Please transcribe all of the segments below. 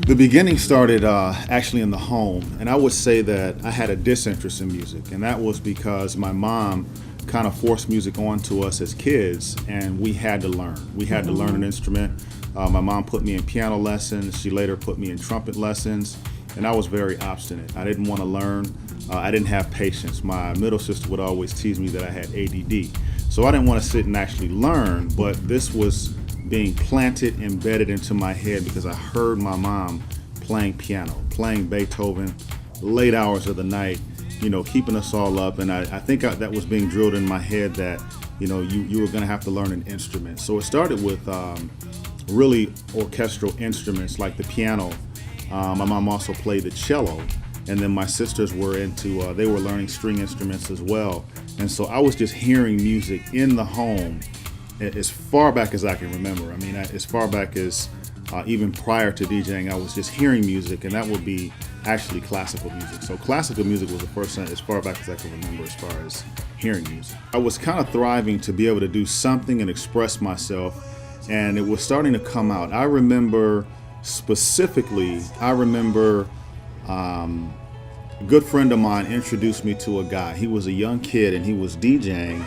The beginning started actually in the home, and I would say that I had a disinterest in music, and that was because my mom kind of forced music onto us as kids, and we had to learn. We had to learn an instrument. My mom put me in piano lessons. She later put me in trumpet lessons, and I was very obstinate. I didn't want to learn. I didn't have patience. My middle sister would always tease me that I had ADD. So I didn't want to sit and actually learn, but this was being planted, embedded into my head because I heard my mom playing piano, playing Beethoven, late hours of the night, keeping us all up. And I think that was being drilled in my head that, you were going to have to learn an instrument. So it started with really orchestral instruments like the piano. My mom also played the cello. And then my sisters were they were learning string instruments as well. And so I was just hearing music in the home as far back as I can remember. I mean, as far back as even prior to DJing, I was just hearing music, and that would be actually classical music. So classical music was the first thing as far back as I can remember as far as hearing music. I was kind of thriving to be able to do something and express myself, and it was starting to come out. I remember specifically, a good friend of mine introduced me to a guy. He was a young kid, and he was DJing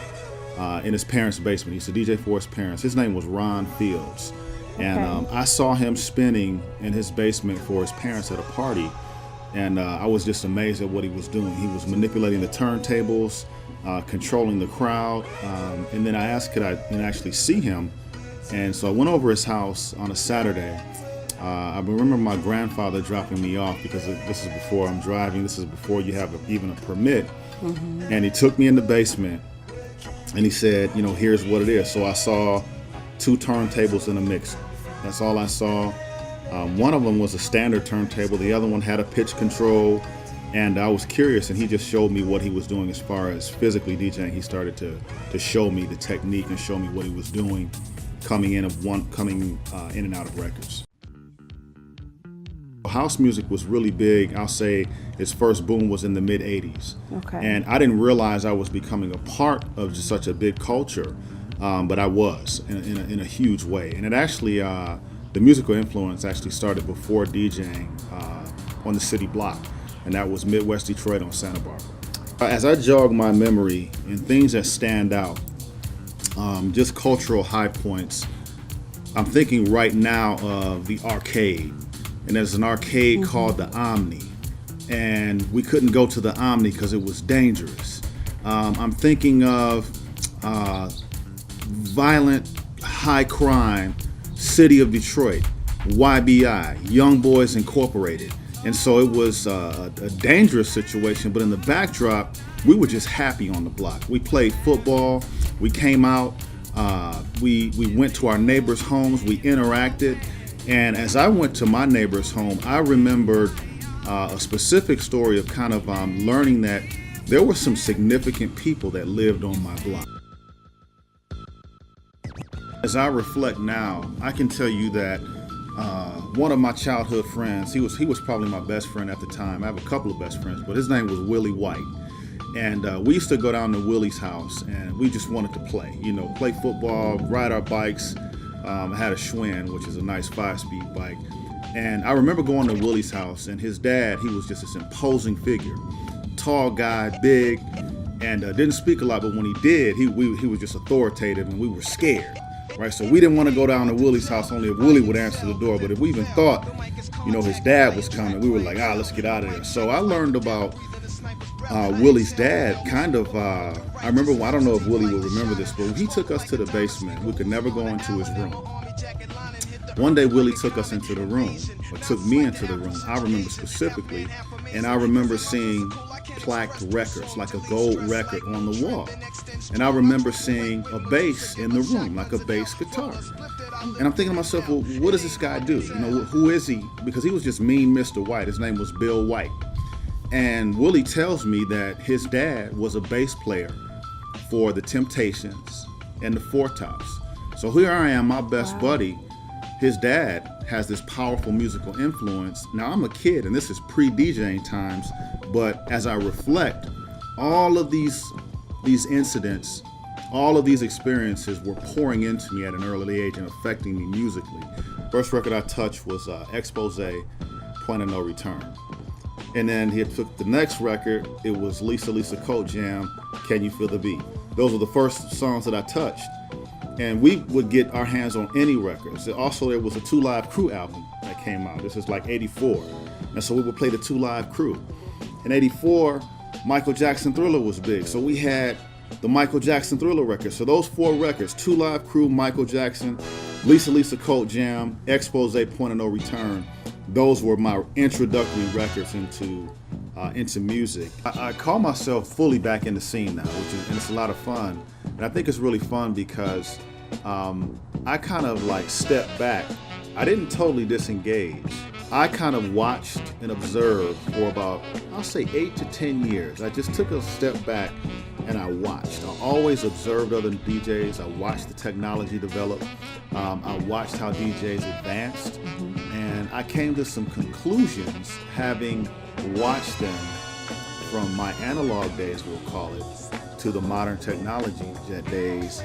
in his parents' basement. He used to DJ for his parents. His name was Ron Fields. And I saw him spinning in his basement for his parents at a party. And I was just amazed at what he was doing. He was manipulating the turntables, controlling the crowd. And then I asked, could I actually see him? And so I went over his house on a Saturday. I remember my grandfather dropping me off because this is before I'm driving. This is before you have even a permit. And he took me in the basement and he said, here's what it is. So I saw 2 turntables in a mixer. That's all I saw. One of them was a standard turntable. The other one had a pitch control. And I was curious, and he just showed me what he was doing as far as physically DJing. He started to show me the technique and show me what he was doing, coming in and out of records. House music was really big. I'll say its first boom was in the mid 80s. And I didn't realize I was becoming a part of just such a big culture, but I was in a huge way. And it actually, the musical influence actually started before DJing on the city block, and that was Midwest Detroit on Santa Barbara. As I jog my memory and things that stand out, just cultural high points, I'm thinking right now of the arcade. And there's an arcade called the Omni, and we couldn't go to the Omni because it was dangerous. I'm thinking of violent, high crime, city of Detroit, YBI, Young Boys Incorporated. And so it was a dangerous situation, but in the backdrop, we were just happy on the block. We played football, we came out, we went to our neighbors' homes, we interacted. And as I went to my neighbor's home, I remembered a specific story of kind of learning that there were some significant people that lived on my block. As I reflect now, I can tell you that one of my childhood friends, he was probably my best friend at the time. I have a couple of best friends, but his name was Willie White. And we used to go down to Willie's house, and we just wanted to play football, ride our bikes. I had a Schwinn, which is a nice 5-speed bike. And I remember going to Willie's house, and his dad, he was just this imposing figure. Tall guy, big, and didn't speak a lot, but when he did, he was just authoritative, and we were scared, right? So we didn't want to go down to Willie's house only if Willie would answer the door. But if we even thought, his dad was coming, we were like, let's get out of there. So I learned about Willie's dad kind of, I remember, I don't know if Willie will remember this, but he took us to the basement. We could never go into his room. One day Willie took us into the room, or took me into the room, I remember specifically, and I remember seeing plaqued records, like a gold record on the wall. And I remember seeing a bass in the room, like a bass guitar. And I'm thinking to myself, well, what does this guy do? Who is he? Because he was just mean Mr. White. His name was Bill White. And Willie tells me that his dad was a bass player for the Temptations and the Four Tops. So here I am, my best buddy. His dad has this powerful musical influence. Now I'm a kid, and this is pre-DJing times, but as I reflect, all of these incidents, all of these experiences were pouring into me at an early age and affecting me musically. First record I touched was Expose Point of No Return. And then he took the next record, it was Lisa Colt Jam, Can You Feel the Beat? Those were the first songs that I touched. And we would get our hands on any records. Also, there was a 2 Live Crew album that came out. This is like 84. And so we would play the 2 Live Crew. In 84, Michael Jackson Thriller was big. So we had the Michael Jackson Thriller records. So those 4 records, 2 Live Crew, Michael Jackson, Lisa Colt Jam, Expose, Point of No Return, those were my introductory records into music. I call myself fully back in the scene now, and it's a lot of fun. And I think it's really fun because I kind of like stepped back. I didn't totally disengage. I kind of watched and observed for about, I'll say 8 to 10 years. I just took a step back and I watched. I always observed other DJs. I watched the technology develop. I watched how DJs advanced. And I came to some conclusions having watched them from my analog days, we'll call it, to the modern technology days.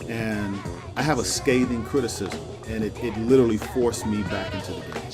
And I have a scathing criticism, and it literally forced me back into the game.